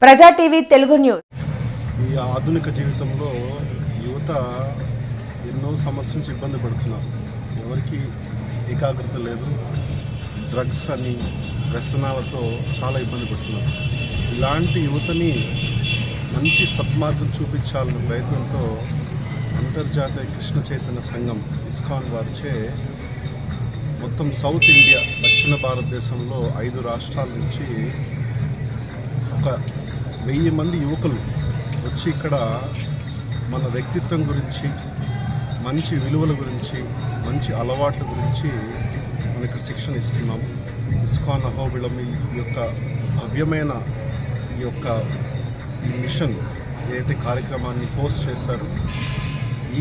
ప్రజా TV Telugu news. ఈ ఆధునిక జీవితంలో యువత ఎన్నో సమస్యల నుంచి ఇబ్బంది పడుతున్నారు. ఎవరికి ఏకాగ్రత లేదు, డ్రగ్స్ అని వ్యసనాలతో చాలా ఇబ్బంది పడుతున్నారు. ఇలాంటి యువతని మంచి సద్మార్గం చూపించాలనే ప్రయత్నంతో అంతర్జాతీయ కృష్ణ చైతన్య సంఘం ఇస్కాన్ వారిచే మొత్తం సౌత్ ఇండియా, దక్షిణ భారతదేశంలో 5 రాష్ట్రాల నుంచి ఒక 1000 మంది యువకులు వచ్చి ఇక్కడ మన వ్యక్తిత్వం గురించి, మంచి విలువల గురించి, మంచి అలవాట్ల గురించి మనకు శిక్షణ ఇస్తున్నాము. ఇస్కాన్ అహోబిళం ఈ యొక్క భవ్యమైన ఈ మిషన్ ఏదైతే కార్యక్రమాన్ని పోస్ట్ చేశారో,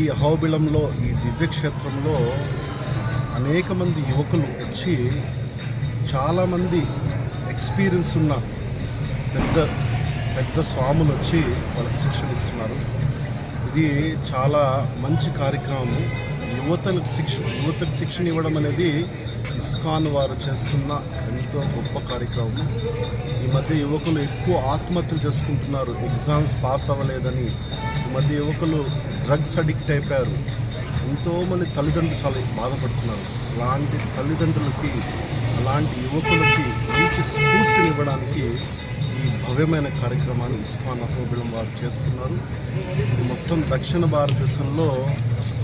ఈ అహోబిళంలో, ఈ దివ్యక్షేత్రంలో అనేక మంది యువకులు వచ్చి చాలామంది ఎక్స్పీరియన్స్ ఉన్న పెద్ద స్వాములు వచ్చి వాళ్ళకి శిక్షణ ఇస్తున్నారు. ఇది చాలా మంచి కార్యక్రమం. యువతకు శిక్షణ ఇవ్వడం అనేది ఇస్కాన్ వారు చేస్తున్న ఎంతో గొప్ప కార్యక్రమం. ఈ మధ్య యువకులు ఎక్కువ ఆత్మహత్యలు చేసుకుంటున్నారు, ఎగ్జామ్స్ పాస్ అవ్వలేదని. ఈ మధ్య యువకులు డ్రగ్స్ అడిక్ట్ అయిపోయారు. ఎంతోమంది తల్లిదండ్రులు చాలా బాధపడుతున్నారు. అలాంటి తల్లిదండ్రులకి, అలాంటి యువకులకి మంచి స్ఫూర్తినివ్వడానికి ఈ భవ్యమైన కార్యక్రమాన్ని ఇస్కాన్ అహోబిళం వారు చేస్తున్నారు. ఇది మొత్తం దక్షిణ భారతదేశంలో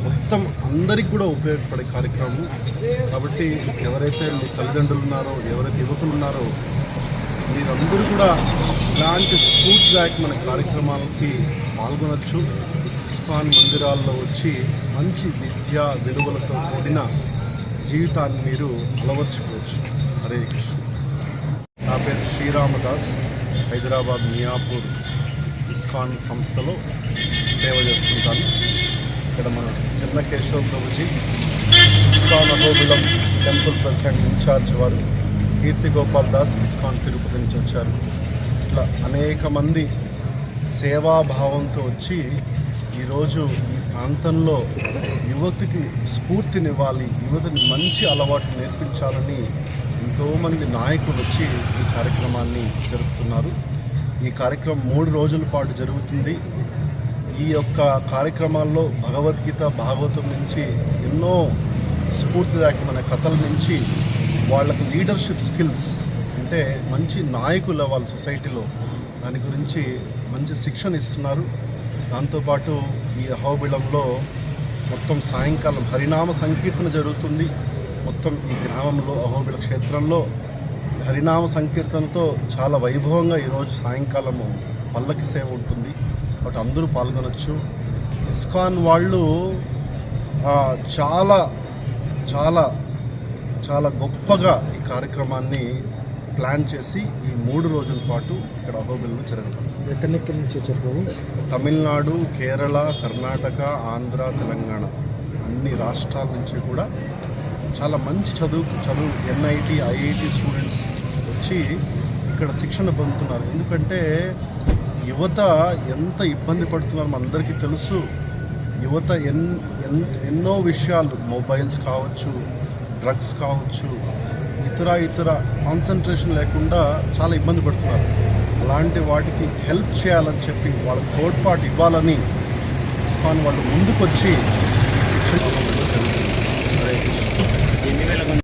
మొత్తం అందరికి కూడా ఉపయోగపడే కార్యక్రమం. కాబట్టి ఎవరైతే మీ తల్లిదండ్రులు ఉన్నారో, ఎవరైతే యువకులు ఉన్నారో, మీరందరూ కూడా ఇలాంటి స్ఫూర్తిదాయకమైన కార్యక్రమాలకి పాల్గొనవచ్చు. ఇస్కాన్ మందిరాల్లో వచ్చి మంచి విద్యా విలువలతో కూడిన జీవితాన్ని మీరు అలవర్చుకోవచ్చు. హరే కృష్ణ. నా పేరు శ్రీరామదాస్. హైదరాబాద్ మియాపూర్ ఇస్కాన్ సంస్థలో సేవ చేస్తుంటాను. ఇక్కడ మన చిన్న Keshav Prabhuji, ISKCON Ahobilam temple president incharge వారు కీర్తి గోపాల్ దాస్ ఇస్కాన్ తిరుపతి నుంచి వచ్చారు. ఇట్లా అనేక మంది సేవాభావంతో వచ్చి ఈరోజు ఈ ప్రాంతంలో యువతికి స్ఫూర్తినివ్వాలి, యువతని మంచి అలవాట్లు నేర్పించాలని ఎంతోమంది నాయకులు వచ్చి ఈ కార్యక్రమాన్ని జరుపుతున్నారు. ఈ కార్యక్రమం 3 రోజుల పాటు జరుగుతుంది. ఈ యొక్క కార్యక్రమాల్లో భగవద్గీత, భాగవతం నుంచి ఎన్నో స్ఫూర్తిదాయకమైన కథల నుంచి వాళ్ళకి లీడర్షిప్ స్కిల్స్, అంటే మంచి నాయకులు వాళ్ళ సొసైటీలో, దాని గురించి మంచి శిక్షణ ఇస్తున్నారు. దాంతోపాటు ఈ అహోబిళంలో మొత్తం సాయంకాలం హరినామ సంకీర్తన జరుగుతుంది. మొత్తం ఈ గ్రామంలో, అహోబిళ క్షేత్రంలో హరినామ సంకీర్తనతో చాలా వైభవంగా ఈరోజు సాయంకాలము పల్లకి సేవ ఉంటుంది. కాబట్టి అందరూ పాల్గొనవచ్చు. ఇస్కాన్ వాళ్ళు చాలా చాలా చాలా గొప్పగా ఈ కార్యక్రమాన్ని ప్లాన్ చేసి ఈ 3 రోజుల పాటు ఇక్కడ అహోబిళంలో జరుగుతుంది. ఎక్కడి నుంచి చెప్పాము? తమిళనాడు, కేరళ, కర్ణాటక, ఆంధ్ర, తెలంగాణ అన్ని రాష్ట్రాల నుంచి కూడా చాలా మంచి చదువు ఎన్ఐటి, ఐఐటి స్టూడెంట్స్ వచ్చి ఇక్కడ శిక్షణ పొందుతున్నారు. ఎందుకంటే యువత ఎంత ఇబ్బంది పడుతున్నారో మనందరికీ తెలుసు. యువత ఎన్నో విషయాలు, మొబైల్స్ కావచ్చు, డ్రగ్స్ కావచ్చు, ఇతర కాన్సన్ట్రేషన్ లేకుండా చాలా ఇబ్బంది పడుతున్నారు. అలాంటి వాటికి హెల్ప్ చేయాలని చెప్పి వాళ్ళకి తోడ్పాటు ఇవ్వాలని ఇస్కాన్ వాళ్ళు ముందుకొచ్చి